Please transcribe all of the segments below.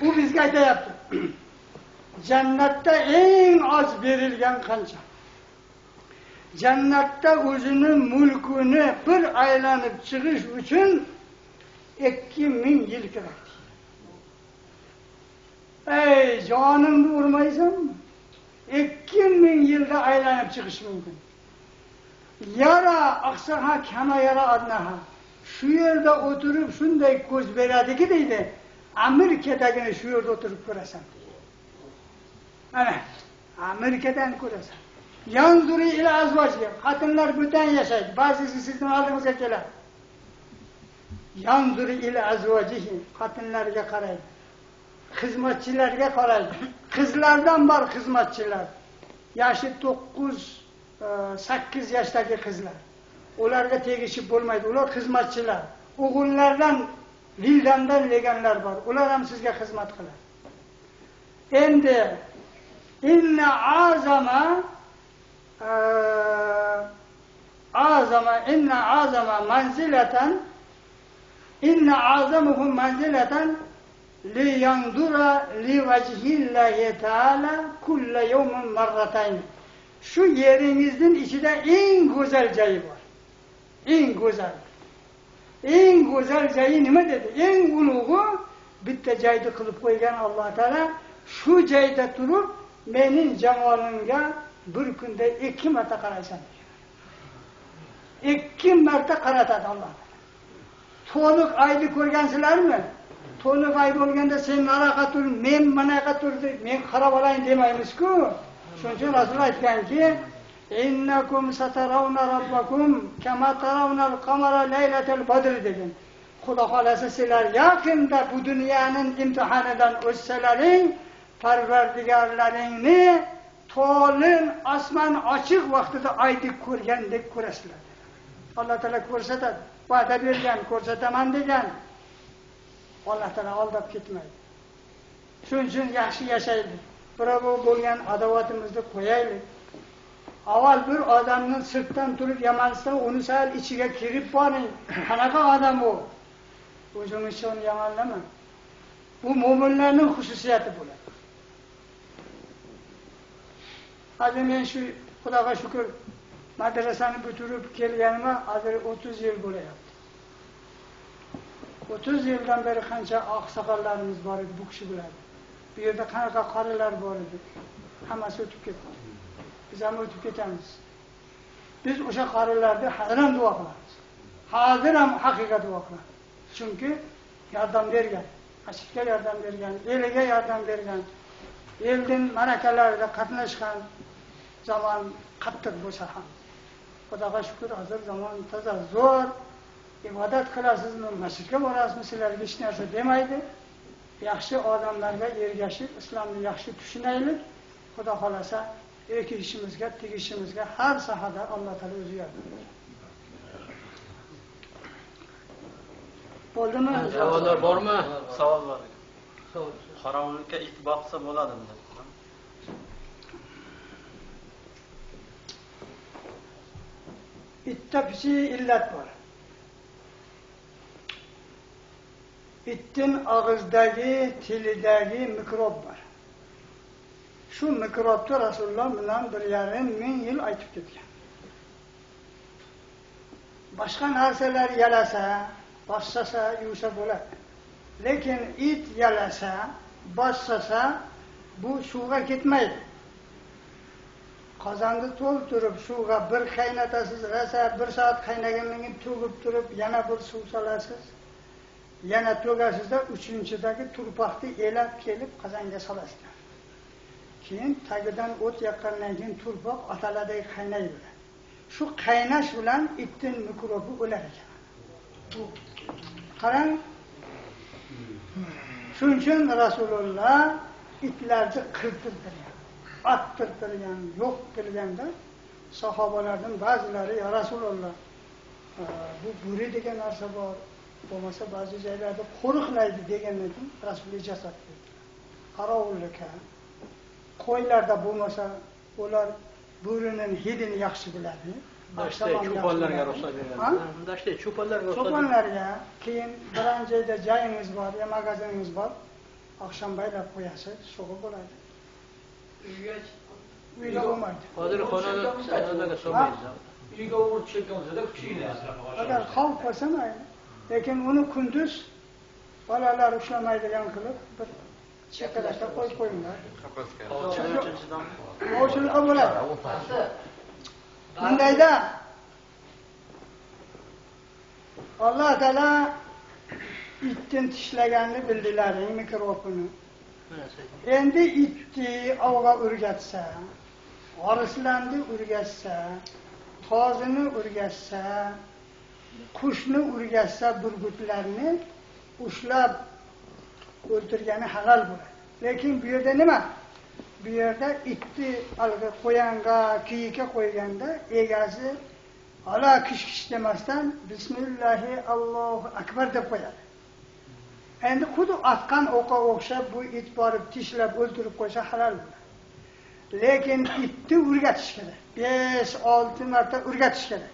u bizga aytayapti. Jannatda eng oz berilgan qancha? Jannatda o'zini mulkini bir aylanib chiqish uchun 2000 yil kerak. Ey jonimni urmaysanmi? 2000 yilda aylanib chiqish mumkin. Yara aqsaha kama yara adnaha. Shu yerda o'tirib shunday ko'z beradiki deydi. Amerikadagini shu yerda o'tirib ko'rasan. Mana Amerikadan ko'rasan. Yanzuri ila azvajiga. Xotinlar butun yashaydi. Ba'zisi sizning oldingizga keladi. Yanzuri ila azvajihi. Xotinlarga qaraydi. Xizmatchilarga qaraydi. Qizlardan bor xizmatchilar. Yoshi 9-8 yoshdagi qizlar. Ularga tegishib bo'lmaydi. Ular xizmatchilar. O'g'illardan vildandan leganlar bor. Ular ham sizga xizmat qiladi. Endi inna azamuhum manzilatan li yandura li vajhillahi ta'ala kulla yawmin marratayn. Shu yeringizning ichida eng go'zal joyi bor. Eng go'zal. Eng go'zal joyi nima dedi? Eng ulug'i bitta joyda qilib qo'ygan Alloh taolo shu joyda turib mening jamolimga bir kunda 2 marta qaraysan. 2 marta qaratadi Alloh. To'liq oyni ko'rgansizlarmi? To'liq oy bo'lganda sen naraqa tur, men manaqa tur deb men qarab olayin demaymiz-ku. Shuning uchun Rasul aytganki, innakum satarawna robbakum kama tarawna al-qamara laylatal badr degan. Xudo xolasa sizlar yaqinda bu dunyoning imtihonidan o'tsalaring, Parvardigorlaringni to'lin osmon ochiq vaqtida oydek ko'rgandek ko'rasizlar. Alloh taolo ko'rsatadi. Va'da bergan, ko'rsataman degan. Alloh taolo aldab ketmaydi. Shuning uchun yaxshi yashaylik. Biroq bo'lgan adovatimizni qo'yaylik. Avval bir odamning sirtdan turib yamansa, uni sal ichiga kirib boring. Qanaqa odam u? O'zingiz uni yomonlama. Bu mo'minlarning xususiyati bo'ladi. Hozir men shu Xudoga shukr madrasani bitirib kelganimga hozir 30 yil bo'layapti. 30 yildan beri qancha oqsoqollarimiz bor edi, bu kishi biladi. Bu yerda qanaqa qarilar bor edi. Hammasi o'tib ketdi. Biz ham o'tib ketamiz. Biz o'sha qarilarga hozir ham duo qilamiz. Hozir ham haqiqat duo qilamiz. Chunki yordam bergan, masjidga yordam bergan, eliga yordam bergan, elning ma'rakalarida qatnashgan zaman qattiq bo'lsa ham. Xudoga shukr, hozir zaman toza zo'r. Ibodat qilasizmi, masjidga borasizmi, sizlarga hech narsa demaydi. Yaxshi odamlarga ergashib, islomni yaxshi tushunaylik. Xudo xolasa, ekishimizga, tegishimizga har sohada Alloh taolo o'zi yordam beradi. Bo'ldimi? Savollar bormi? Savol bor. Qorovulga it boqsa bo'ladimi? Itda bitta illat bor. Itning og'izdagi, tilidagi mikrob bor. Shu mikrobni Rasululloh bilan 1,5 yil aytib ketgan. Boshqa narsalar yalasa, bossasa, yuvsa bo'ladi. Lekin it yalasa, bossasa, bu suvga ketmaydi. Qozonni to'ldirib suvga bir qaynatasiz, rosa 1 soat qaynagandan keyin to'g'ib turib, yana bir suv solasiz. Yana to'gasizda 3-chidagi turpoqni elab kelib qozonga solasiz. Keyin tagidan o't yaqqandan keyin turpoq ataladek qaynaydi. Shu qaynash bilan itning mikrobi o'lar ekan. Qarang. Shuning uchun Rasululloh itlarni qirtirtirgan, ottirtirgan, yo'q qilganda sahobalardan ba'zilari ya Rasululloh bu bo'ri degan narsa bor. Bo'lmasa ba'zi joylarda qo'riqlaydi degandan keyin Rasululloh ijozat berdi. Qorovullikka qo'ylarda bo'lmasa ular bo'rining hidini yaxshi biladi. Boshqa cho'ponlarga ruxsat beriladi. Undashda cho'ponlarga cho'ponlarga keyin biron joyda joyingiz bor, ya magaziningiz bor. oqshom baylab qo'yasiz, sug'i bo'ladi. Uyga bo'lmaydi. hozir xonaga solmaymiz. Uyga o'g'il tushayotgan bo'lsa-da kuchinglar. Agar xavf bo'lsa mayli. Lekin uni kunduz bolalar ushlamaydigan qilib bir chekkalarda qo'yib qo'yinglar. Ovchilar bo'ladi. Bundayda Alloh taolo itni tishlaganini bildilaring mikrobini. Endi itni ovga o'rgatsa, orislarni o'rgatsa, tozini o'rgatsa, qushni o'rgatsa, burgutlarni ushlab o'ltirgani halol bo'ladi. Lekin bu yerda nima? Bu yerda itni alga qo'yanga, kiyikka qo'yganda egasi ala kish demasdan bismillahi Allohu akbar deb qo'yadi. Endi xuddi atgan o'qqa o'xshab bu it borib tishlab o'ltirib qo'ysa halol bo'ladi. Lekin itni o'rgatish kerak. 5-6 marta o'rgatish kerak.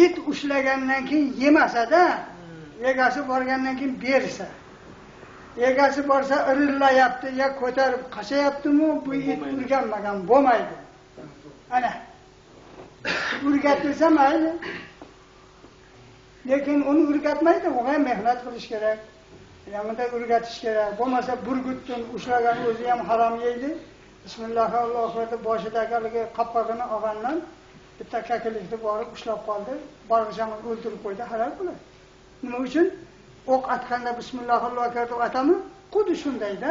It ushlagandan keyin yemasa-da, egasi borgandan keyin bersa. Egasi borsa irillayapti, ya ko'tarib qachayaptimi, bu it o'rganmagan bo'lmaydi. Ana. O'rgatilsa mayli. Lekin uni o'rgatmaydi, unga mehnat qilish kerak. Yanada o'rgatish kerak. Bo'lmasa burgutni ushlagan o'zi ham harom yeydi. Bismillahirrohmanirrohim deb boshidagi qopqog'ini olgandan bitta kakilikni borib ushlab qoldi. Barg'ijani o'ldirib qo'ydi, halol bo'ladi. Nima uchun? O'q atganda bismillahirrohmanirrohim deb atami, xuddi shundayda.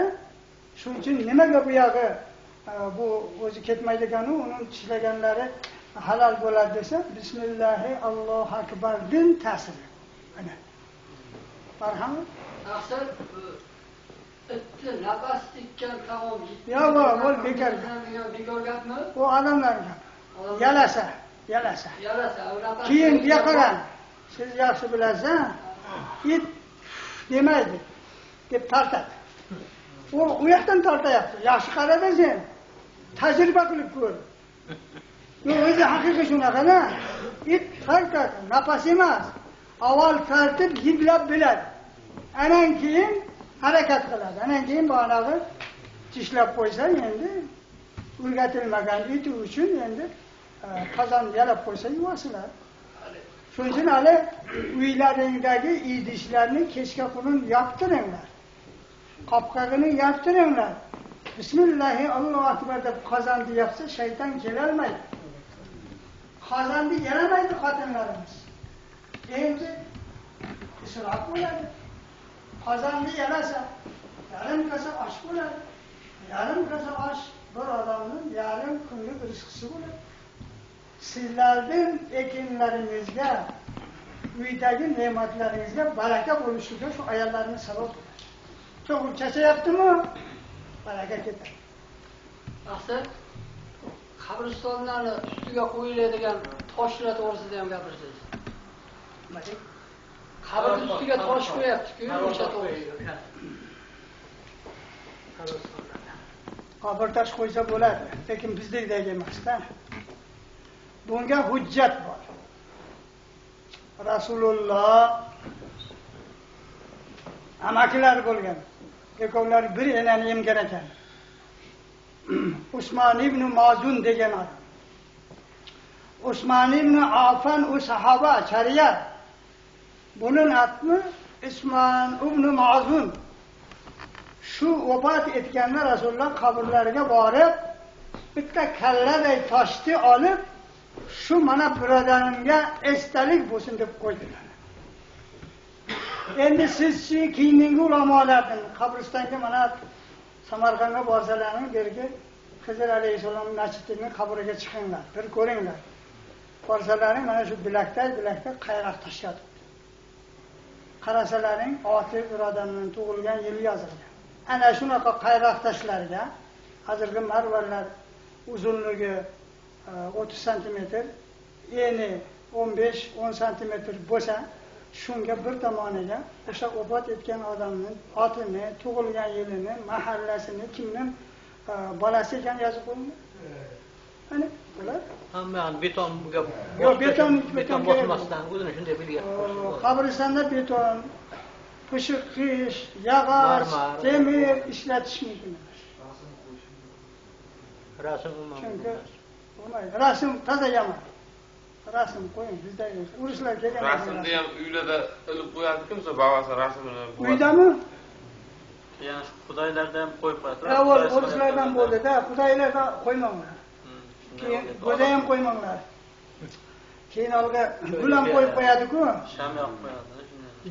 Shuning uchun nimaga bu yog'i bu o'zi ketmaydigani, uni tishlaganlari halol bo'ladi desa, bismillahi Allohu akbardan ta'siri. Ana. Marhamat. Aqsar itni nafas tikkan taom. Yo'q, bo'l bekor. Bekor gapmi? U odamlar gapi. Yalasa. Yalasa, nafas. Keyin bu yoqqa siz yaxshi bilasiz, it demaydi deb tortadi. U yoqdan tortayapti. Yaxshi qarada sen. Tajriba qilib ko'r. O'zi haqiqiy shunaqa-da. It tortadi, nafas emas. Avval tortib hidlab biladi. Anan keyin harakat qiladi. Anan keyin bo'g'anog'i tishlab qo'ysa, endi o'rgatilmagan it uchun endi qozon yalab qo'ysa yuvasizlar. Shuning uchun hali uylaringdagi idishlarni kechga qurun yoptiringlar. Qopqog'ini yoptiringlar. Bismillahi Allohu akbar deb qozonni yapsa shayton kelolmaydi. Qozonni yalamaydi xotinlarimiz. Endi isrof bo'ladi. Qozonni yalasa, yarim kosa osh bo'ladi. Yarim kosa osh bir odamning yarim kunlik rizqisi bo'ladi. Sizlarning ekinlaringizga, uydagi ne'matlaringizga baraka bo'lishiga shu ayollarning sabab bo'ladi. To'g'ri chachayaptimi? Baraka ketadi. Aqsar qabristonlarni ustiga qo'yiladigan toshlar to'g'risida ham gapirsiz. Nima? Qabr ustiga tosh qo'yapti-ku, o'sha to'g'risida. Qabr tosh qo'ysa bo'ladi, lekin bizdagidek emas-da. Bunga hujjat bor. Rasululloh amakilar bo'lgan. Ikkovlari bir enani emgan ekan. Usmon ibn Mazun degan odam. Usmon ibn Affan u sahoba shariat. Buning atmi Usmon ibn Mazun. Shu vafot etganlar Rasululloh qabrlariga borib, bitta kalladay toshni olib, shu mana birodarimga esdalik bo'lsin deb qo'ydilar. Endi sizchi keyingi ulamolardan qabristonga mana Samarqandga borsalaring bergi Xizr alayhisalom masjidining qabriga chiqinglar, bir ko'ringlar. Borsalaring mana shu bilakda qayroq tosh yotibdi. Qarasalaring oti birodamning tug'ilgan yili yozilgan. Ana shunaqa qayroq toshlarga hozirgi marvarlar uzunligi 30 cm, eni 15-10 cm bo'lsa, shunga bir tomoniga o'sha vafot etgan odamning otini, tug'ilgan yilini, mahallasini, kimning bolasi ekan yozib qo'yilgan. Ana bular hamma betonga beton bosilmasdan o'zini shunday bilgan. Qabristonda beton, pishiq qish, yog'och, temir ishlatish mumkin emas. Rasm Chunki bo'lmaydi. Rasm toza yomon. Rasm qo'ying, bizda urushlar kelgan. Rasmni ham uylarda ilib qo'yadi-ku, babasi rasmini. Uydami? Keyin xudoylarda ham qo'yib qo'yadi. Avval urushlardan bo'ldi-da, xudoylardan qo'ymanglar. Keyin go'da ham qo'ymanglar. Keyin olga gul ham qo'yib qo'yadi-ku. Sham yoqib qo'yadi.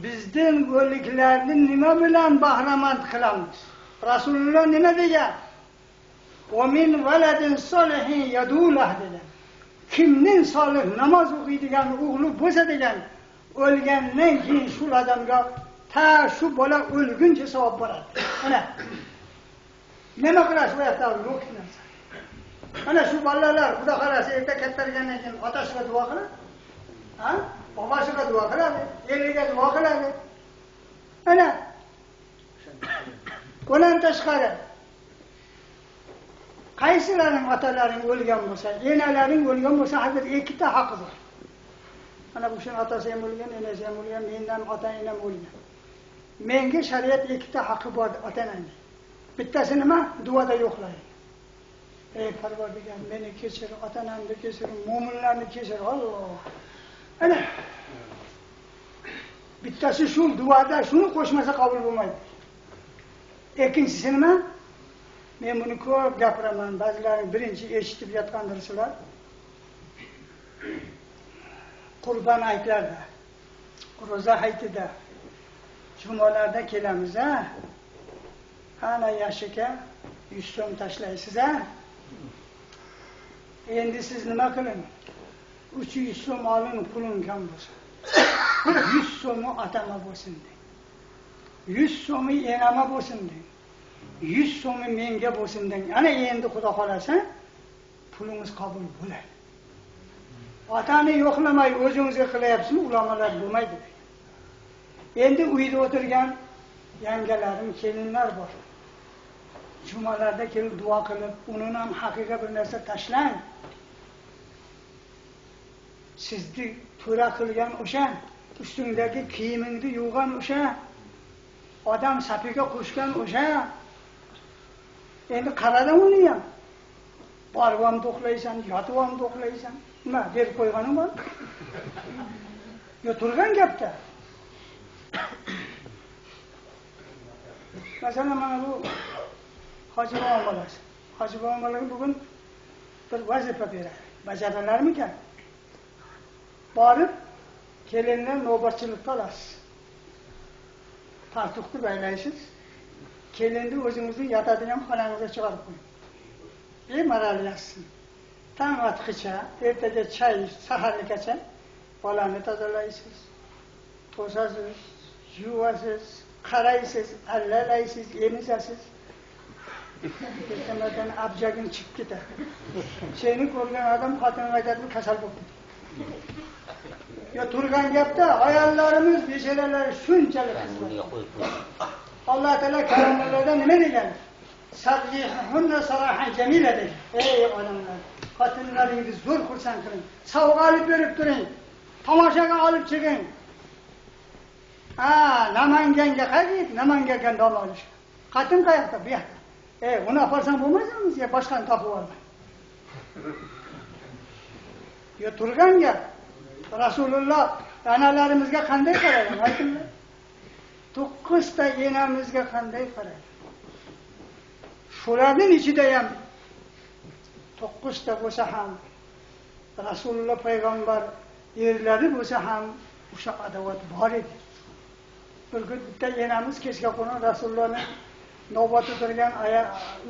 Bizning o'liklarni nima bilan bahramand qilamiz? Rasululloh nima degan? "Va min valadin solihin yadulah" degan. Kimning solih namoz o'qiydigan o'g'li bo'lsa degan, o'lgandan keyin shu odamga shu bola o'lguncha savob boradi. Mana nima qilish bu yerda yo'q narsa. Mana shu bolalar xudo xolasa erta kattargandan keyin otasiga duo qiladi. Ha? Babasiga duo qiladi, eliga duo qiladi. Mana bundan tashqari qaysilaring otalaring o'lgan bo'lsa, enalaring o'lgan bo'lsa, hozir ikkita haqqi bor. Mana bu shun otasi ham o'lgan, enasi ham o'lgan, mendan ota-enam o'lgan. Menga shariat ikkita haqqi bor ota-onamning. Bittasi nima? Duoda yo'qlaydi. Ey Parvardigor, meni kechir, ota-onamni kechir, mu'minlarni kechir, Alloh. Ana bittasi shu duoda shuni qo'shmasa qabul bo'lmaydi. Ikkinchisi nima? Men buni ko'p gapiraman, ba'zilaring birinchi eshitib yotgandirsizlar. Qurban hayitlarda, ro'za hayitida, jumalarda kelamiz, ha? Ana yashiga 100 so'm tashlaysiz, ha? Endi siz nima qiling? 300 so'm oling, pulim kam bo'lsa. 100 so'mi otama bo'lsin deng. 100 so'mi enama bo'lsin deng. 100 so'mi menga bo'lsin deng. Ana endi xudo xolasa pulingiz qabul bo'ladi. Otani yo'qlamay o'zingizga qilyapsizmi? Ulamolar bo'lmaydi. Endi uyda o'tirgan yangalarim, kelinlar bor. Jumalarda kelib duo qilib, uning ham haqiga bir narsa tashlang. Sizni to'ra qilgan o'sha, ustingdagi kiyimingni yuvgan o'sha, odam safiga qo'shgan o'sha. Endi qaradim uni ham. Borib ham to'xlaysan, yotib ham to'xlaysan. Nima, berib qo'yganing bor? Yo turgan gapda. Masalan, mana bu Hoji Bobo bolasi. Hoji Bobo bolaga bugun bir vazifa beradi. Bajaralarmikan? Borib, kelinlar navbatchilikka olasiz. Tartuqni baylaysiz. Kelinni o'zingizni yotadigan xonangizga chiqarib qo'ying. Bemalol yotsin. Tong otqicha, ertaga chay, sahargacha bolani tozalaysiz. To'sasiz, yuvasiz, qaraysiz, allalaysiz, emizasiz. Ertamadan abjagin chiqib ketadi. Seni ko'rgan odam xotinga aytadi, kasal bo'ldi. Yo turgan gapda ayollarimiz, becharalar shunchalik Alloh taolo kalomlarda nima degan? Sarjihunna sarahan jamila degan. Ey odamlar, xotinlaringizni zo'r xursand qiling. Sovg'a olib berib turing. Tomoshaga olib chiqing. Namanganga qayt, Namanganga dom olish. Xotin qayerda? Bu yoqda. Uni olsam bo'lmaydimi? Yo boshqani topib olma. Yo turgan gap. Rasululloh onalarimizga qanday qaragan? Aytinglar. 9 ta enamizga qanday qaragan? Shularning ichida ham 9 ta bo'lsa ham Rasululloh payg'ambar erlari bo'lsa ham o'sha adovat bor edi. Bir kun bitta enamiz kechga qo'nib Rasulullohning navbati turgan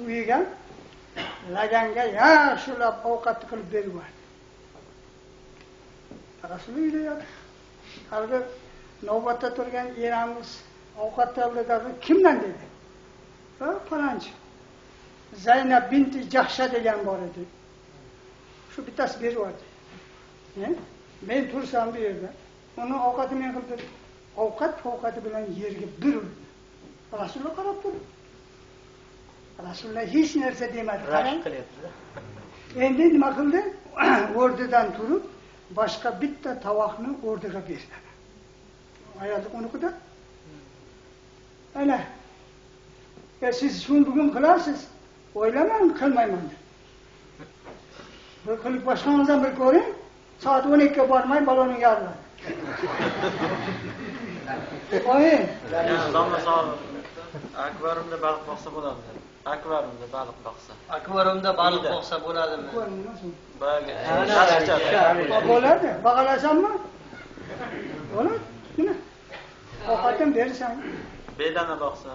uyiga laganga yaxshilab ovqat qilib beribdi. Rasululloh uyda haligi navbatda turgan enamiz ovqat tayyorladi. Kimdan dedi? Falonchi. Zaynab binti Jahsha degan bor edi. Shu bittasi beribdi. Men tursam bu yerda. Uni ovqatini men qilib berdim. Ovqati bilan yerga bir urdi. Rasululloh qarab turdi. Rasululloh hech narsa demadi. Qarang. Endi nima qildi? O'rnidan turib, boshqa bitta tovoqni o'rniga berdi. Ayol uniqida Ana. Siz shuni bugun qilasiz. O'ylamang, qilmayman deb. Bir qilib boshqangizdan bir ko'ring. Soat 12 ga bormay balonni yarlar. O'yin. Domla sog'liq. Akvariumda baliq boqsa bo'ladimi? Akvariumda baliq boqsa. Akvariumda baliq boqsa bo'ladimi? Bo'ladi. Bag'alasanmi? Bo'ladi. Nima? Ovqatim bersan. Bedana boqsa.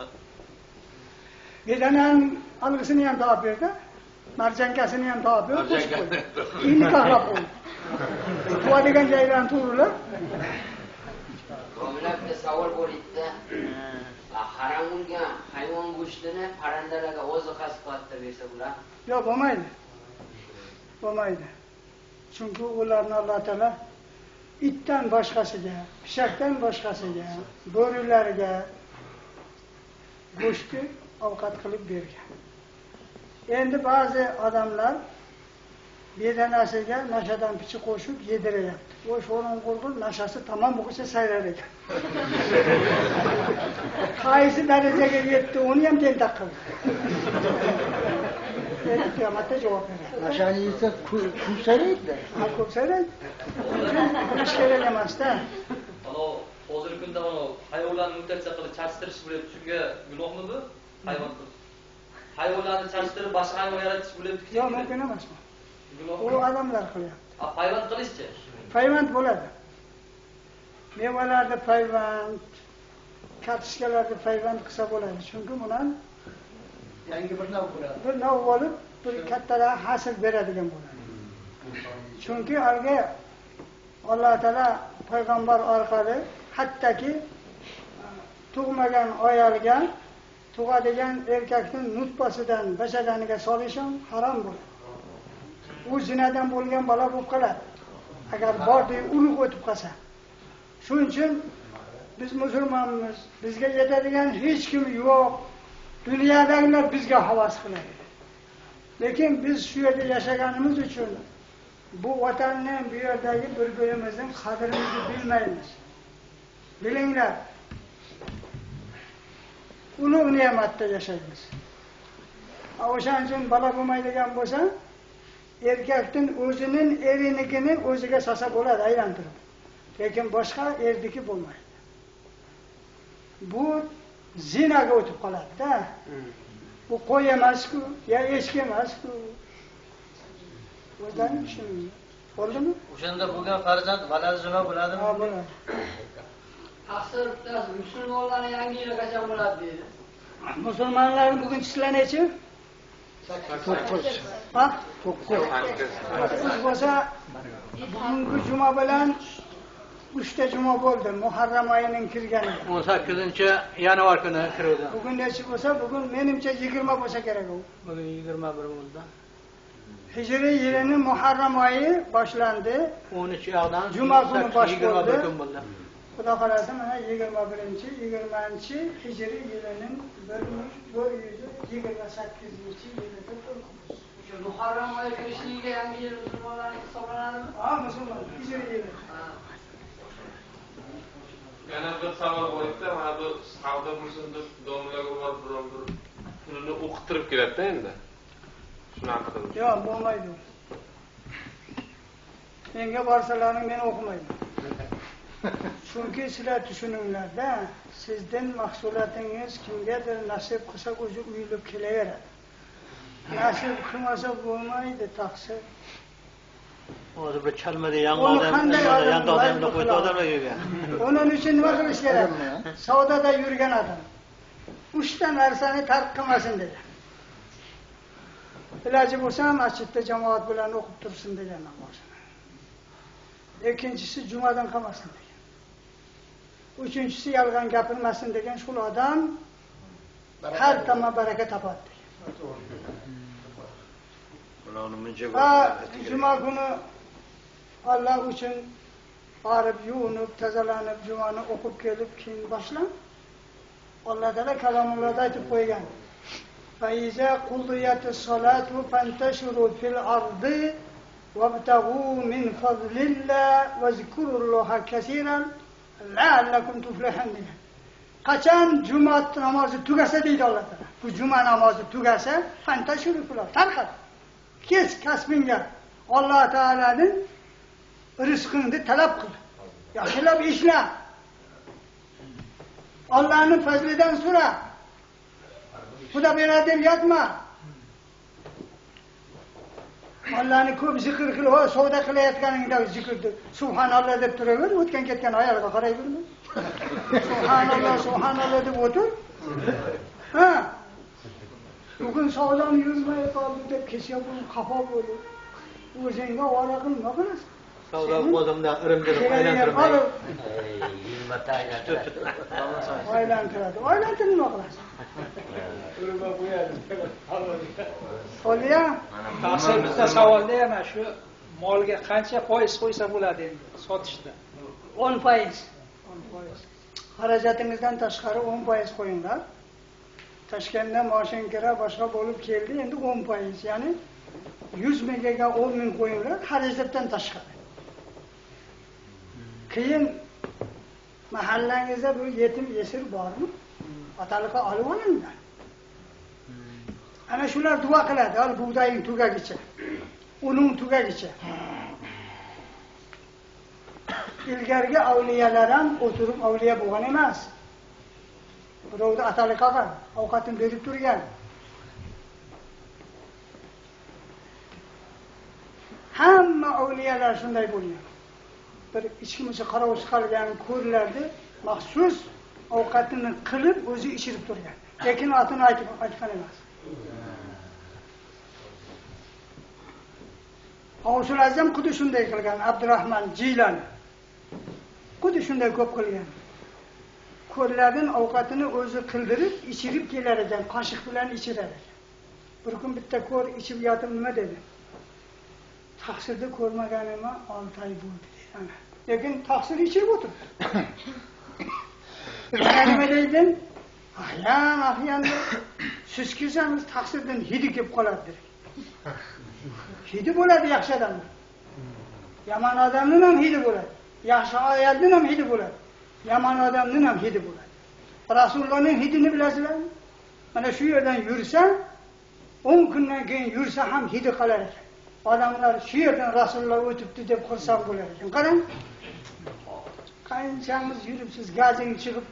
Bedaning alg'isini ham topib berdi. Marjankasini ham topib berdi. Endi qarab qo'y. Tuvadigan joydan turib. Komilakda savol bo'laydi. Haram bo'lgan hayvon go'shtini parandalarga oziqa sifatida bersa bo'ladimi? Yo'q, bo'lmaydi. Bo'lmaydi. Chunki ularni Alloh taolo itdan boshqasiga, pishakdan boshqasiga, bo'rilarga go'shtni ovqat qilib bergan. Endi ba'zi odamlar bedanasiga nashadan pichi qo'shib yediryapti. O sho'rin qo'rqib nashasi tamom bo'lsa sayrar ekan. Qaysi darajaga yetdi, uni ham tentak qildi. Endi qiyomatda javob beradi. Nashani yesa ko'p sayraydi. Ha, ko'p sayraydi. Ish kerak emas-da. Hozirgi kunda hayvonlarni mutatsiya qilib charchtirish bo'lyapti. Shunga gunohmi bu? Hayvonlarni charchtirib boshqa hayvon yaratish bo'lyapti. Yo'q, mumkin emas. U odamlar qilyapti. Payvand qilishchi? Payvand bo'ladi. Mevalarda payvand, kartoshkalarda payvand qilsa bo'ladi. Chunki bundan Yangi bir nav bo'ladi. Bir nav bo'lib, bir kattaroq hosil beradigan bo'ladi. Chunki alga Alloh taolo payg'ambar orqali hattoki tug'magan ayolga tug'adigan erkakning nutfasidan bashadaniga solish ham harom bo'ladi. U zinadan bo'lgan bola bo'lib qoladi. Agar bordek urug' o'tib qolsa. Shuning uchun biz musulmonmiz, bizga yetadigan hech kim yo'q. Dunyodagilar bizga havas qiladi. Lekin biz shu yerda yashaganimiz uchun bu vatanning bu yerdagi bir-birimizning qadrimizni bilmaymiz. Bilinglar. Ulug' ne'matda yashaymiz. O'shaning uchun bola bo'lmaydigan bo'lsa, erkakning o'zining erinikini o'ziga solsa bo'ladi aylantirib. Lekin boshqa erdiki bo'lmaydi. Bu zinaga o'tib qoladi-da. Bu qo'y emas-ku, ya echki emas-ku. O'zlaring tushuninglar. Bo'ldimi? O'shanda bo'lgan farzand valad zina bo'ladimi? Ha, bo'ladi. Taqsir musulmonlarning yangi yili qachon bo'ladi deydi. Musulmonlarning bugun sizlar nechi? 9. Ha? 9 bo'lsa bugungi juma bilan 3 ta juma bo'ldi. Muharram oyining kirgani. 18-yanvar kuni kirdi. Bugun nechi bo'lsa, bugun menimcha 20 bo'lsa kerak u. Bugun 21 bo'ldi. Hijriy yilining Muharram oyi boshlandi. 13 yoqdan Juma kuni bosh 21 kun bo'ldi. Xudo xolasa mana 20-chi hijriy yilining 1428-yilida turibmiz. O'sha Muharram oyi kirishligiga yangi yil musulmonlarning hisoblanadimi? Ha, musulmon hijriy yili. Yana bir savol bo'lyapti. Mana bu savdo bo'lsin deb domlaga borib bir kunini o'qitirib keladi-da endi. Shunaqa qilib. Yo'q, bo'lmaydi. Menga borsalaring men o'qimayman. Chunki sizlar tushuninglar-da, sizning mahsulotingiz kimgadir nasib qilsa o'zi uyilib kelaveradi. Nasib qilmasa bo'lmaydi, taqsir. Hozir bir chalmada yangi odamda qo'ydi odamlar yurgan. Onun uchun nima qilish kerak? Savdoda yurgan odam 3 ta narsani tark qilmasin degan. Iloji bo'lsa masjidda jamoat bilan o'qib tursin degan namozini. Ikkinchisi jumadan qolmasin degan. Uchinchisi yolg'on gapirmasin degan shu odam har tomon baraka topadi. Juma kuni Allah uchun borib yuvinib, tozalanib, jumani o'qib kelib, keyin boshlang. Alloh taolo kalomlarda aytib qo'ygan. Fa iza qudiyatis salatu fantashiru fil ardi wabtaghu min fadlillah wa zkurulloha kaseeran la'allakum tuflihun. qachon juma namozi tugasa deydi Alloh taolo. Bu juma namozi tugasa, fantashiru qiladi, tarqat. Kes kasbingga Alloh taolaning rizqingni talab qil. Yaxshilab ishla. Allohning fazlidan so'ra. Xudo beradi deb yotma. Allohni ko'p zikr qilib, savdo qilayotganingda zikrni subhanalloh deb turaver, o'tgan ketgan ayolga qarayverma. Subhanalloh deb o'tir. Ha. Bugun savdom yurmay qoldi deb kesyapman, xafa bo'lib. O'zingga ora qilma qilasan. Savdo odamda irimdirib aylantirib. Aylantirib nima qilasan? Soliya, taqsir bitta savolda yana shu molga qancha foiz qo'ysa bo'ladi endi sotishda? 10%. Xarajatingizdan tashqari 10% qo'yinglar. Toshkentda moshin kira boshqa bo'lib keldi, endi 10%, ya'ni 100 mingga 10 ming qo'yinglar, xarajatdan tashqari. Keyin mahallangizda bu yetim yesir bormi? Otaliqqa olib olinglar. Ana shular duo qiladi, al bug'doying tugagicha, uning tugagicha. Ilgargi avliyalar ham o'tirib avliya bo'lgan emas. Birovda ataliqaga ovqatini berib turgan. Hamma avliyalar shunday bo'lgan. Bir ichkimichi qarovchi qilgan ko'rlardi, maxsus ovqatini qilib o'zi ichirib turgan. Lekin otini aytgan emas. G'avsul Azam xuddi shunday qilgan, Abdurrahman Jilani. Xuddi shunday ko'p qilgan. Ko'rlarning ovqatini o'zi qildirib, ichirib kelar ekan, qoshiq bilan ichirar ekan. Bir kun bitta ko'r ichib yotib nima dedi? Taqsirda ko'rmaganimga 6 oy bo'ldi dedi ana. Lekin taqsir ichirib o'tirdi. Nima deydim? Ahyan, siz kelsangiz taqsirdan hidi kelib qoladi dedi. Hidi bo'ladi yaxshi odamning. Yomon odamning ham hidi bo'ladi. Yaxshi oyatning ham hidi bo'ladi. Yomon odamning ham hidi bo'ladi. Rasulullohning hidini bilasizlarmi? Mana shu yerdan yursa, 10 kundan keyin yursa ham hidi qolar ekan. Odamlar shu yerdan Rasululloh o'tibdi deb xursand bo'lar ekan. Qarang. Qanchamiz yuribsiz, gazing chiqib.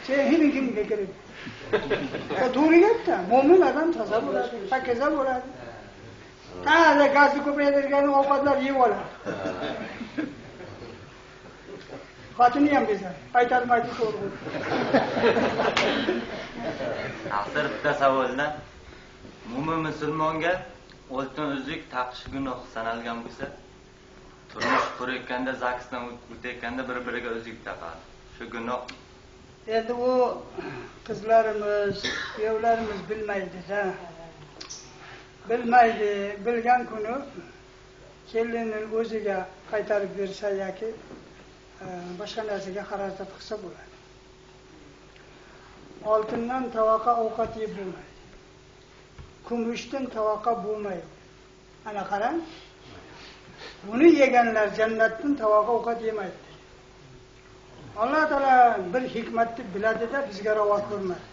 Sen hiding kimga kerak? To'g'ri gapda, mo'min odam toza bo'ladi, pakaza bo'ladi. Ta'ala gazni ko'paytirgan ovqatlar yeb oladi. Xotini ham bezar, aytolmaydi to'g'ri. Taqsir bitta savolda mo'min musulmonga oltin uzuk taqish gunoh sanalgan bo'lsa, turmush qurayotganda zaksdan o'tayotganda bir-biriga uzuk taqadi. Shu gunoh. Endi u qizlarimiz, kuyovlarimiz bilmaydi-da. Bilmaydi, bilgan kuni kelinning o'ziga qaytarib bersa yoki boshqa narsaga xarajat qilsa bo'ladi. Oltindan tavoqa ovqat yeb bo'lmaydi. Kumushdan tavoqa bo'lmaydi. Ana qarang. Buni yeganlar jannatdan tavoqa ovqat yemaydi. Alloh taolo bir hikmatni biladi-da, bizga ravo ko'rmadi.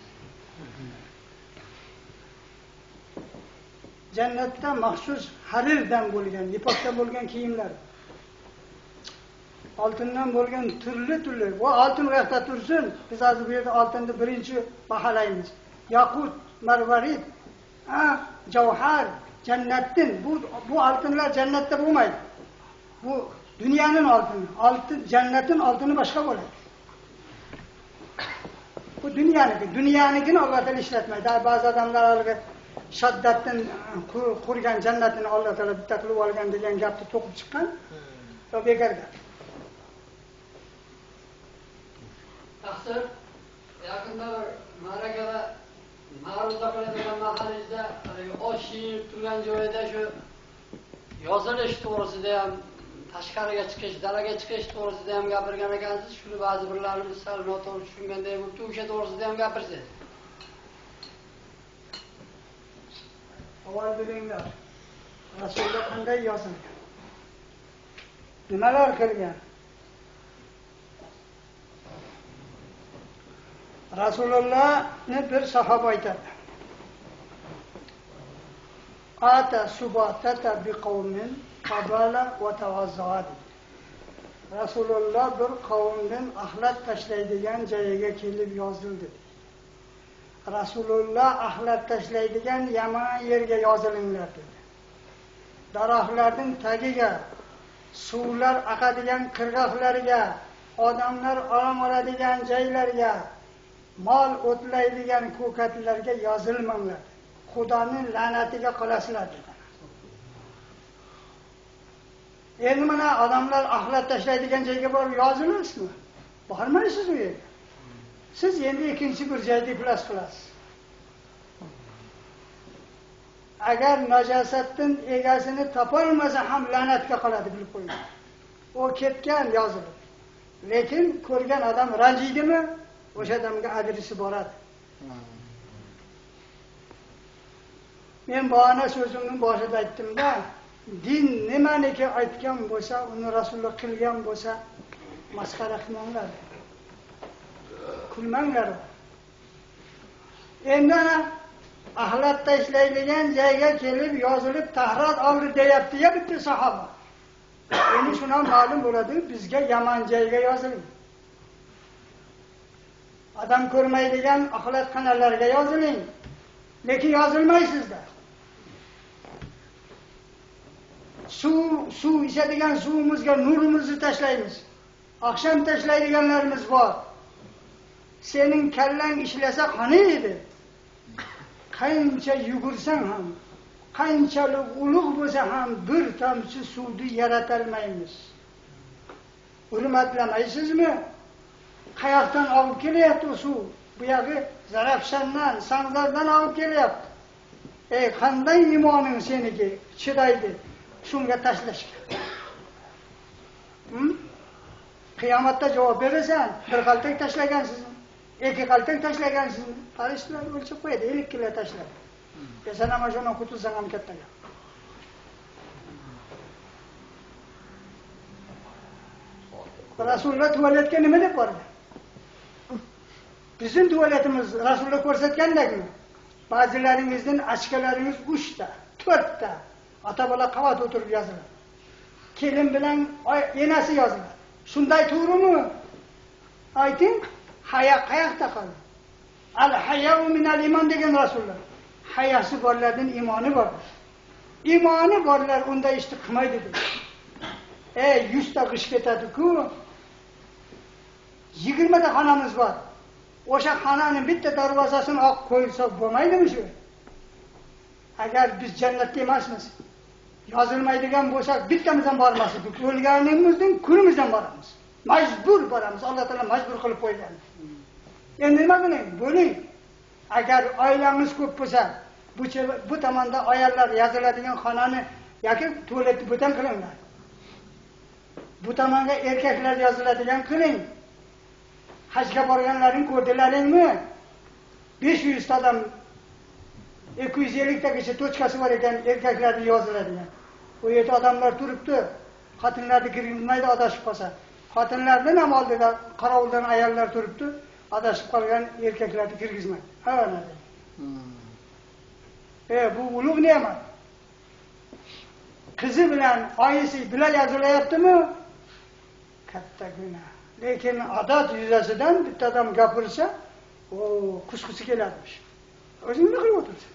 Jannatda maxsus harirdan bo'lgan, ipakdan bo'lgan kiyimlar. Oltindan bo'lgan turli. Va oltin vaqtda tursin, biz hozir bu yerda oltinni birinchi baholaymiz. Yaqut, marvarid, javhar, jannatdan. Bu oltinlar jannatda bo'lmaydi. Bu dunyoning oltini. Jannatning oltini boshqa bo'ladi. Bu dunyonikini Alloh taolo ishlatmaydi. Ba'zi odamlar alga Shaddatdan qurgan jannatini Alloh taolo bitta qilib olgan degan gapni to'qib chiqqan. Va bekor gap. Taqsir yaqinda bir ma'rakada ma'ruza qiladigan mahallada osh yeyib turgan joyida shu yozilish to'g'risida ham tashqariga chiqish, dalaga chiqish to'g'risida ham gapirgan ekansiz. Shuni ba'zi birlarimiz sal noto'g'ri tushunganday bo'libdi. O'sha to'g'risida ham gapirsangiz. Savol beringlar. Rasululloh qanday yozilgan? Nimalar qilgan? Rasulullohni bir sahoba aytadi. Ata subatata biqavmin qabala va tavazzadi. Rasululloh bir qavmdan axlat tashlaydigan joyiga kelib yozildi. Rasululloh axlat tashlaydigan yomon yerga yozilinglar dedi. Daraxtlarning tagiga, suvlar oqadigan qirg'oqlarga, odamlar orom oladigan joylarga, mol o'tlaydigan ko'katlarga yozilmanglar. Xudoning la'natiga qolasizlar dedi. Endi mana odamlar axlat tashlaydigan joyga borib yozilasizmi? Bormaysiz u yerga. Siz endi ikkinchi bir joyda iflos qilasiz. Agar najosatdan egasini topolmasa ham la'natga qoladi, bilib qo'ying. O ketgan yozilib. Lekin ko'rgan odam ranjiydimi? O'sha odamga adresi boradi. Men bana so'zimning boshida aytdim-da, din nimaniki aytgan bo'lsa, uni Rasululloh qilgan bo'lsa, masxara qilmanglar. Kulmanglar. Endi axlat tashlaydigan joyga kelib yozilib tahrat oldi deyapti-ya bitta sahoba. Endi shundan ma'lum bo'ladi, bizga yomon joyga yoziling. Odam ko'rmaydigan axlat kanallarga yoziling. Lekin yozilmaysizlar. Suv ichadigan suvimizga nurimizni tashlaymiz. Oqshom tashlaydiganlarimiz bor. Sening kallang ishlasa qani edi. Qancha yugursang ham, qanchalik ulug' bo'lsa ham bir tomchi suvni yarata olmaymiz. Hurmatlamaysizmi? Qayoqdan olib kelyapti u suv? Bu yog'i Zarafshondan, Sanzardan olib kelyapti. Qanday imoning seniki chidaydi shunga tashlashga? Qiyomatda javob berasan, bir qaltak tashlagansizmi? Ikki qaltak tashlagansizmi? Farishtalar o'lchab qo'yadi, 50 kilo tashladi. Sen ham shundan qutulsang ham katta gap. Rasululloh tualetga nima deb bordi? Bizim tuvaletimiz Rasululloh ko'rsatgandagmi? Ba'zilaringizdan achkalaringiz 3 ta, 4 ta ota-bola qavat o'tirib yoziladi. Kelin bilan enasi yoziladi. Shunday to'g'rimi? Ayting, haya qayoqda qoldi? Al-haya'u minal iymon degan Rasululloh. Hayasi borlardan iymoni bor. Iymoni borlar unday ishni qilmaydi dedi. 100 ta qish ketadi-ku. 20 ta xonamiz bor. O'sha xonaning bitta darvozasini oq qo'ysa bo'lmaydimi shu? Agar biz jannatda emasmiz, yozilmaydigan bo'lsak, bittamizdan bormasdik. O'lganimizdan kunimizdan boramiz. Majbur boramiz. Alloh taolo majbur qilib qo'ygan. Endi nima qiling? Bo'ling. Agar oilangiz ko'p bo'lsa, bu tomonda ayollar yoziladigan xonani yoki tualetni bo'tan qilinglar. Bu tomonga erkaklar yoziladigan qiling. Hajga borganlaring ko'rdilaringmi? 500 ta odam 250 tagacha tochkasi bor ekan, erkaklarni yoziladigan. Bu yerda odamlar turibdi. Xotinlarni kirgizmaydi, adashib qolsa. Xotinlardan ham oldida qarovuldan ayollar turibdi. Adashib qolgan erkaklarni kirgizmaydi. Ana. Bu ulug' ne'mat. Qizi bilan oyisi bilan yozilayaptimi? Katta gunoh. Lekin odat yuzasidan bitta odam gapirsa, qusqusi keladish. O'zing nima qilib o'tirsan?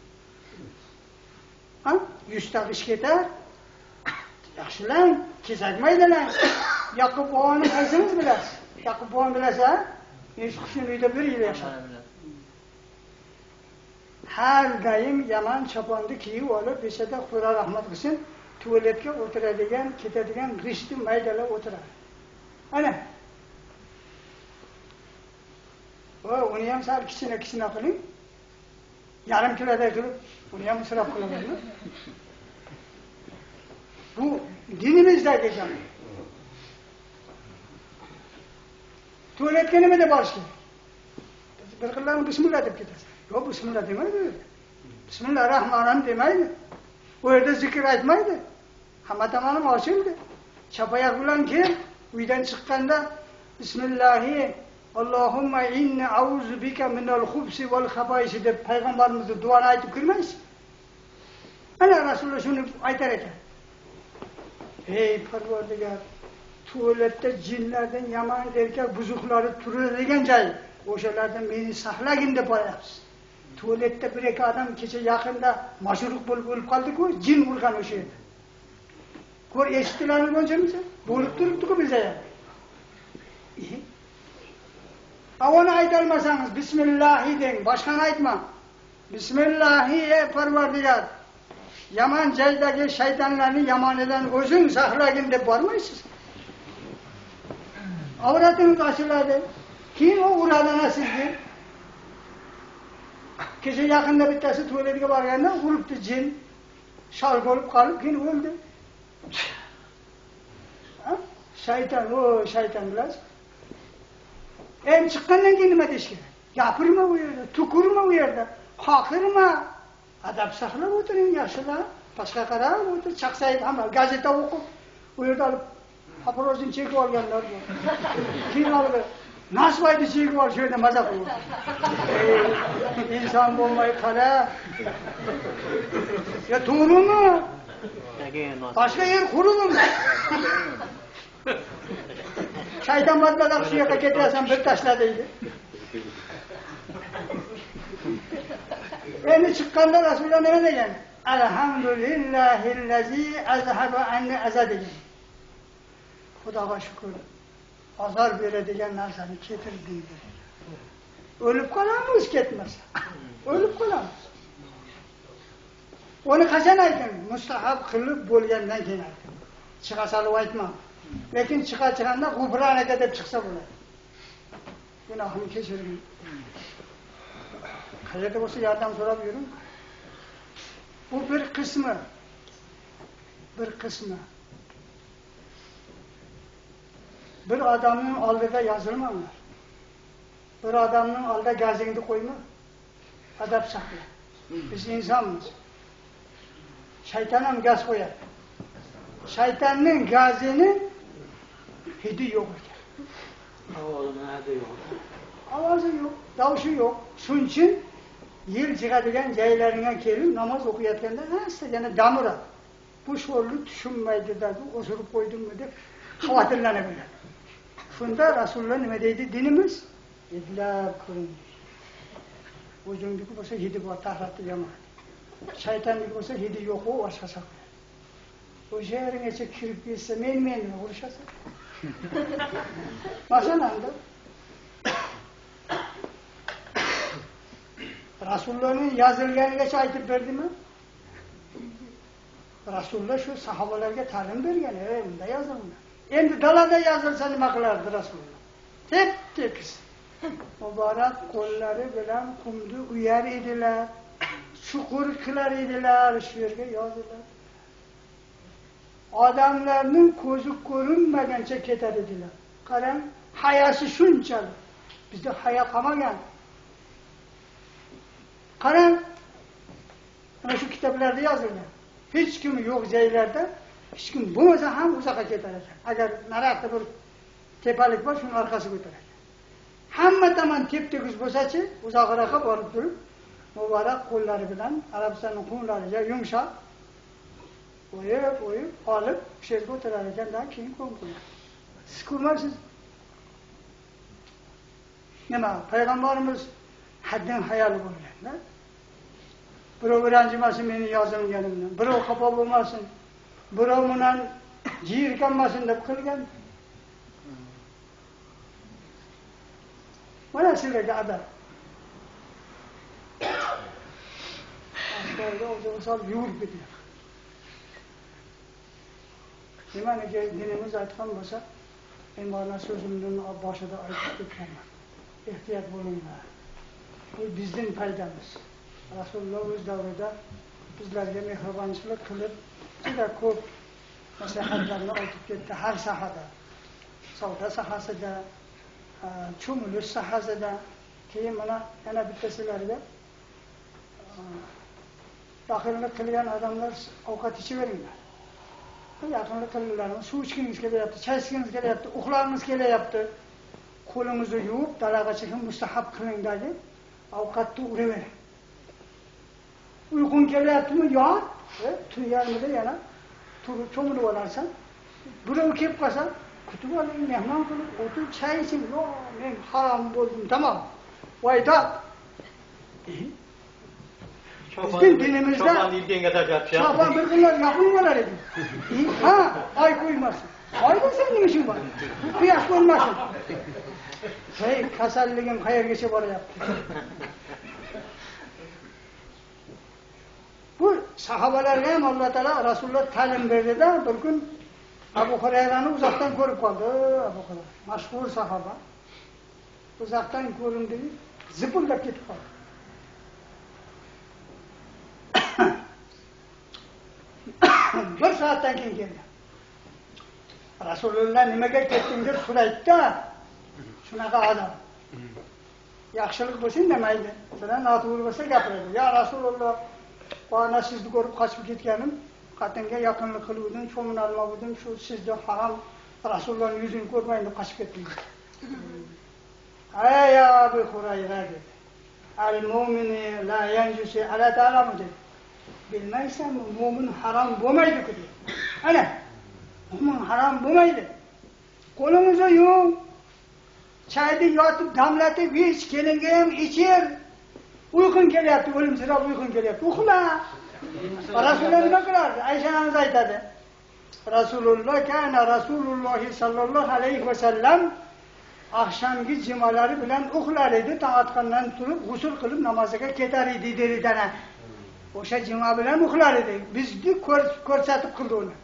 100 ta ish ketar. Yaxshilang, kesakmaydilar. Yaqub bovoni qaysiniz bilasiz? Yaqub bovoni bilasa, hech qushning uyda bir yil yashadi. Har doim yomon choponni kiyib olib, beshada Xudo rahmat qilsin, tualetga o'tiradigan, ketadigan g'ishtni maydalab o'tiradi. Ana. Uni ham sal kichkina qiling. Yarim kiloday turib, uni ham isrof qilamanmi? Bu dinimizdagi gap. Tualetga nima deb borish kerak? Bir qillarni bismillah deb ketasiz. Yo'q, bismillah demaydi. Bismillahirrohmanirrohim demaydi. U yerda zikr aytmaydi. Hamma tomonim ochildi. Chapoyoq bilan kel, uydan chiqqanda bismillahi Allohumma inni a'udhu bika minal khubsi wal khaba'isi deb payg'ambarimizni duoni aytib kirmaysiz. Ana Rasululloh shuni aytar ekan. Ey Parvardigor, tuvaletda jinlardan, yomon erkak buzuqlari turadigan joy, o'shalardan meni saqlagin deb qo'yapsiz. Tuvaletda bir ikki odam kecha yaqinda mashruq bo'lib o'lib qoldi-ku, jin urgan o'sha yerda. Ko'r eshitdilarmi bunchamiz? Bo'lib turibdi-ku bizda ham. Avoni aytolmasangiz bismillahi deng, boshqani aytma. Bismillahi ey Parvardigor. Yomon joydagi shaytonlarni yomonidan o'zing saqlagin deb bormaysiz. Avratingiz ochiladi. Keyin u uradi sizga. Kecha yaqinda bittasi tuvaletiga borganda uribdi jin. Shol bo'lib qolib keyin o'ldi. Shayton, o shayton bilasiz. Endi chiqqandan keyin nima deyish kerak? Gapirma u yerda, tukurma u yerda, qoqirma. Adab saqlab o'tiring yaxshilar. Boshqa qarab o'tir, chaqsayib hamma gazeta o'qib, u yerda olib paparosini chekib olganlar bor. Keyin olib nasbayni chekib olib shu yerda maza qilib. Inson bo'lmay qara. Ya to'g'rimi? Boshqa yer quruvmi? Shayton badbadan shu yoqqa ketasan, bir tashla deydi. Endi chiqqanda Rasululloh nima degan? Alhamdulillahillazi azhaba anni azadiga. Xudoga shukr. Azor beradigan narsani ketirdi. O'lib qolamiz ketmasa. O'lib qolamiz. Uni qachon ayting? Mustahab qilib bo'lgandan keyin ayting. Chiqa solib aytma. Lekin chiqanda g'ubran aka deb chiqsa bo'ladi. Gunohini kechiring. Qayerda bo'lsa yordam so'rab yuring. Bu bir qismi. Bir odamning oldida yozilmanglar. Bir odamning oldida gazingni qo'yma. Adab saqla. Biz insonmiz. Shayton ham gaz qo'yadi. Shaytonning gazini hidi yo'q ekan. Ovozi yo'q, davshi yo'q. Shuning uchun yer jig'adigan joylaringga kelib namoz o'qiyotganda astagina dam uradi. Bu sho'rni tushunmaydi dedi, o'zirib qo'ydimmi deb xavotirlanaveradi. Shunda Rasululloh nima deydi dinimiz? Idlab ko'ring. O'zingizga bo'lsa hidi bor, tahrati yomon. Shaytonga bo'lsa hidi yo'q, u boshqa saqlaydi. O'sha yeringacha kirib ketsa, men urishasan. Masalanda Rasulullohning yozilganigacha aytib berdimi? Rasululloh shu sahobalarga ta'lim bergan, bunda yozilgan. Endi dalada yozilsa nima qilardi Rasululloh? Tekis. Muborak qo'llari bilan qumni uyar edilar, chuqur qilar edilar, shu yerga yozilar. Odamlarning ko'zi ko'rinmagancha ketar edilar. Qarang, hayasi shunchalik. Bizda haya qolmagan. Qarang, mana shu kitoblarda yozilgan. Hech kim yo'q joylarda, hech kim bo'lmasa ham uzoqqa ketar ekan. Agar naraqda bir tepalik bor, shuni orqasiga o'tar ekan. Hamma tomon tep-tekis bo'lsa-chi, uzoqroqqa borib turib, muborak qo'llari bilan Arabistonning qumlariga yumshoq o'yib olib, shu yerga o'tirar ekandan keyin qo'yib. Siz ko'rmaysiz. Nima? Payg'ambarimiz haddan hayoli bo'lgan-da. Birov ranjimasin meni yozilganimdan, birov xafa bo'lmasin, birov bilan jirkanmasin deb qilgan. Mana sizlarga adab. Askarga o'zini solib yurib ketdi. Nimaga dinimiz aytgan bo'lsa, men mana so'zimning boshida aytib ketganman. Ehtiyot bo'linglar. Bu bizning foydamiz. Rasululloh o'z davrida bizlarga mehribonchilik qilib, juda ko'p nasihatlarni aytib ketdi har sahada. Savdo sahasida, cho'milish sahasida, keyin mana yana bittasilarga baxillik qilgan odamlar ovqat ichaveringlar. Yaqinlik qilinglar, suv ichgingiz kelyapti, chay ichgingiz kelyapti, uxlagingiz kelyapti. qo'lingizni yuvib dalaga chiqib mustahab qilingdagi ovqatni uraver. Uyqun kelyaptimi? Yot. Tun yarmida yana turib cho'milib olarsan. Birov kelib qolsa, kutib oling, mehmon qilib, o'tirib chay iching. Yo'q, men harom bo'ldim, tamom. Voyda. Bizning dinimizda Chopon bir kunlar yoqib bo'lar edi. Ha, oy qo'ymasin. Oy bo'lsa nima ishing bor? Quyosh bo'lmasin. Hey, kasalligim qayergacha boryapti? Bu sahobalarga ham Alloh taolo Rasululloh ta'lim berdi-da, bir kun Abu Hurayrani uzoqdan ko'rib qoldi. Abu Hurayra, mashhur sahoba. Uzoqdan ko'rindi, zipillab ketib qoldi. Bir soatdan keyin keldi. Rasululloh nimaga ketding deb so'raydi-da. Shunaqa odam. Yaxshilik bo'lsa indamaydi. Bilan noto'g'ri bo'lsa gapiradi. Ya Rasululloh, ana sizni ko'rib qochib ketganim, qatinga yaqinlik qiluvdim, cho'minalmoqdim, shu sizga harom Rasulullohning yuzini ko'rmayin deb qochib ketdim. Ay Abu Hurayra dedi. Al-mu'mini la yanjusi ala ta'lamu dedi. Bilmaysanmi, mo'min harom bo'lmaydi-ku dedi. Ana, mo'min harom bo'lmaydi. Qo'lingizni yuving. Chayni yotib damlatib ich, kelinga ham ichir. Uyqun kelyapti, o'limsirab uyqun kelyapti. Uxla. Rasululloh nima qilardi? Aysha onamiz aytadi. Rasululloh sallallohu alayhi va sallam axshamgi jimalari bilan uxlar edi, taatxondan turib, g'usl qilib namoziga ketar edi dedilar. O'sha jima bilan uxlar edi. Bizni ko'rsatib qildi uni.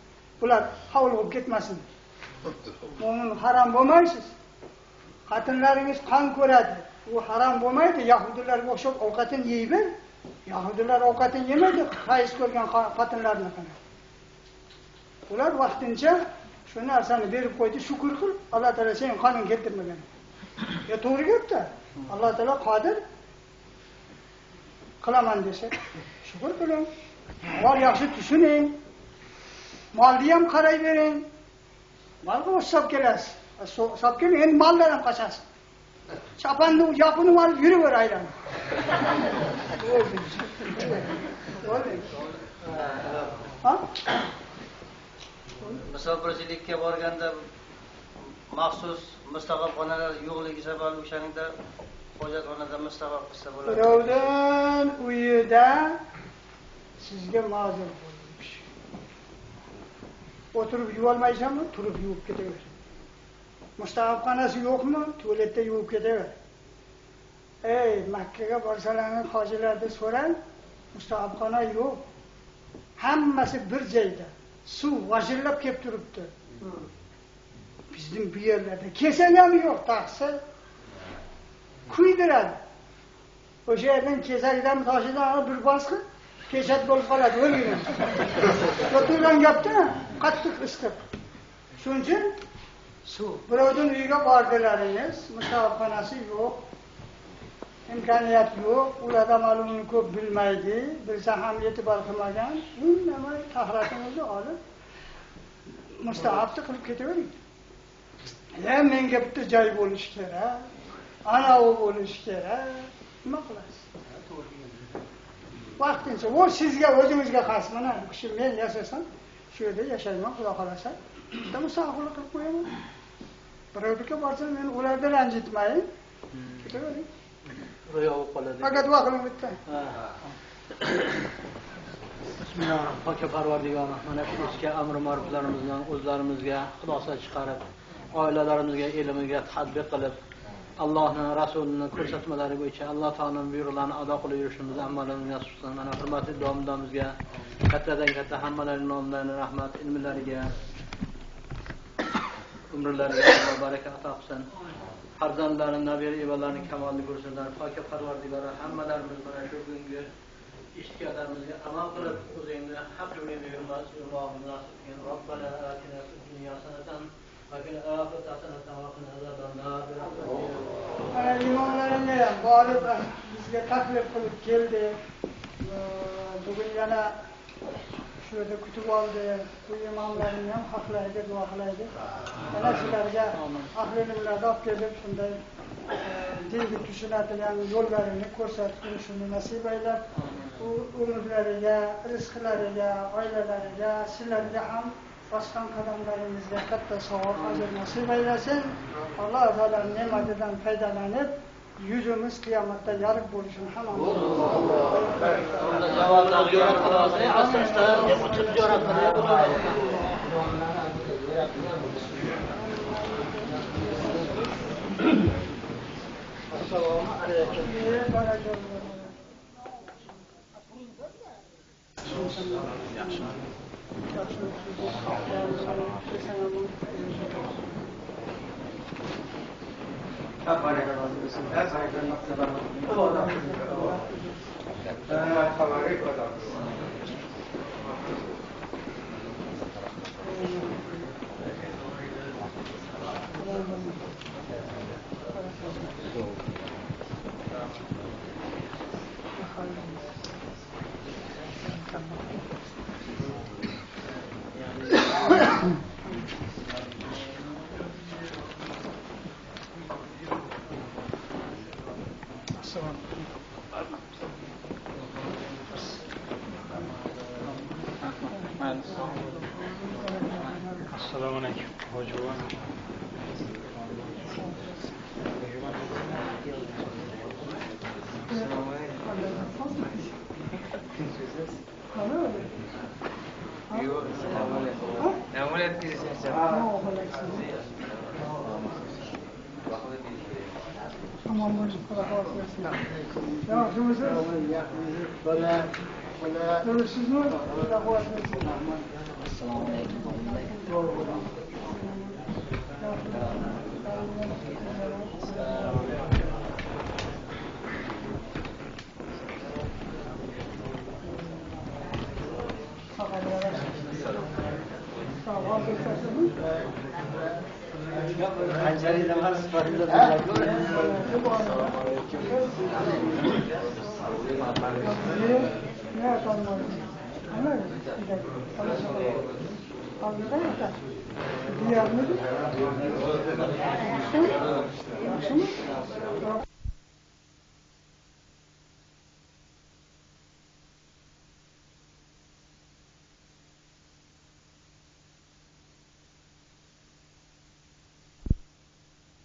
Ular havlg'ib ketmasin. Mo'min harom bo'lmaysiz. Xotinlaringiz qon ko'radi. U harom bo'lmaydi. Yahudilarga o'xshab ovqatini yeydi. Yahudilar ovqatini yemaydi, faiz ko'rgan xotinlarni qiladi. Ular vaqtincha shu narsani berib qo'ydi, shukr qil. Alloh taolo sen qonun keltirmagan. Ya to'g'ri gapda. Alloh taolo qodir. Qilaman desa, shukr qiling. Mol yaxshi tushuning. Molni ham qarayvering. Molga hisob kelasiz. Hisob kelib, endi moldan ham qochasiz. Chapanni yopinib olib yuraver aylanib. Ha? Musofirchilikka borganda maxsus mustaqilxonalar yo'qligi sababli o'shaningda hojatxonada mustaqil qilsa bo'ladi. Birovdan uyida sizga ma'zur bo'lmish. O'tirib yuvolmaysanmi? Turib yuvib ketaver. Mustaqilxonasi yo'qmi? Tualetda yuvib ketaver. Ey, Makkaga borsalarni hojilarda so'rang, mustaqilxona yo'q. Hammasi bir joyda. Suv vajillab kelib turibdi. Bizning bu yerlarda kesang ham yo'q, taqsir. Kuydiradi. O'sha yerdan kesakdan toshidan bir bosqi kesat bo'lib qoladi, o'rgina. O'tirgan gapda qattiq issiq. Shuning uchun suv. Birovning uyiga bordilaringiz, mustaqilxonasi yo'q. imkoniyat yo'q, ular ma'lumni ko'p bilmaydi, bilsa ham e'tibor qilmagan, indamay tahratingizni olib mustahabni qilib ketavering. Menga bitta joy bo'lishi kerak, anavi bo'lishi kerak, nima qilasiz? Vaqtincha u sizga o'zingizga xos, mana bu kishi men yashasam, shu yerda yashayman, xudo xolasa, bitta musofirlik qilib qo'yaman. Birovga borsam, men ularni ranjitmayin. Ketavering. Ro'yo bo'lib qoladi. Faqat duo qiling bitta. Bismillah, poka Parvardigor, mana shu eski amr ma'ruflarimizdan o'zlarimizga xulosa chiqarib, oilalarimizga, elimizga tatbiq qilib, Allohning Rasulining ko'rsatmalari bo'yicha Alloh taoloning buyruqlarini ado qilib yurishimiz hammalarning nasib qilsin. Mana hurmatli domlarimizga kattadan katta hammalarining nomidan rahmat, ilmlariga, umrlariga Alloh baraka ato qilsin. Farzandlarini, nabira evallarini kamolli ko'rsinlar. Poka Parvardigor hammalarimiz mana shu kungi ishtiyoqlarimizga amal qilib, o'zingni haq yo'lga yurmoqni nasib qilgin. Robbana atina fid dunya hasanatan va fil oxirati hasanatan va qina azobannar. Ana imonlarimga ham borib bizga taklif qilib keldi. Bugun yana shu yerda kutib oldi. Bu imomlarni ham haqlaydi, duo qilaydi. Mana shularga ahli ilmlarni olib kelib shunday dinga tushunadigan yo'llarini ko'rsatib turishini nasib aylab, umrlariga, rizqlariga, oilalariga, sizlarga ham bosgan qadamlaringizga katta savob ajr nasib aylasin. Alloh taolaning ne'matidan foydalanib, yüzümüz kıyametте yarık buluşun hemen. Assalamu alaikum.